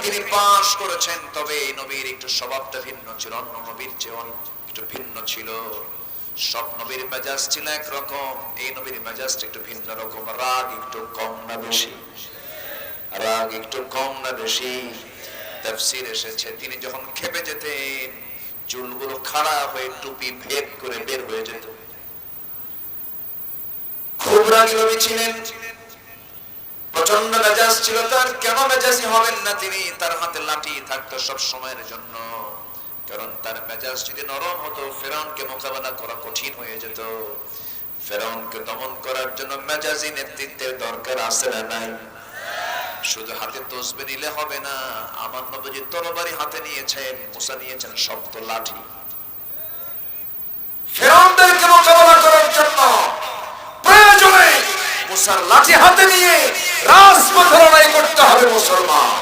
তিনি পাশ করেছেন, তবে এই নবীর একটু স্বভাবটা ভিন্ন ছিল, অন্য নবীর চেয়ে একটু ভিন্ন ছিল। সব নবীর মেজাজ ছিল একরকম, এই নবীর মেজাজটা একটু ভিন্ন রকম। রাগ একটু কম না বেশি? রাগ একটু কম না বেশি? তাফসীর এসেছে তিনি যখন খেপে যেতেন চুলগুলো খাড়া হয়ে টুপি ভেদ করে বের হয়ে যেত। খুব রাগী নবী ছিলেন, প্রচন্ড মেজাজ ছিল তার। কেন মেজাজি হবেন না তিনি? তার হাতে লাঠি থাকতো সব সময়ের জন্য, কারণ তার মেজাজ যদি নরম হতো ফেরাউনকে মোকাবেলা করা কঠিন হয়ে যেত। ফেরাউনকে দমন করার জন্য মেজাজি নেতৃত্বের দরকার আছে না নাই? শুধু হাতে তসবিহ নিলে হবে না, আমার নবী তরবারি হাতে নিয়েছেন, মুসা নিয়েছেন শক্ত লাঠি। ফেরাউনদেরকে মোকাবেলা করার জন্য প্রয়োজনে মুসার লাঠি হাতে নিয়ে রাজপথে লড়াই করতে হবে মুসলমান।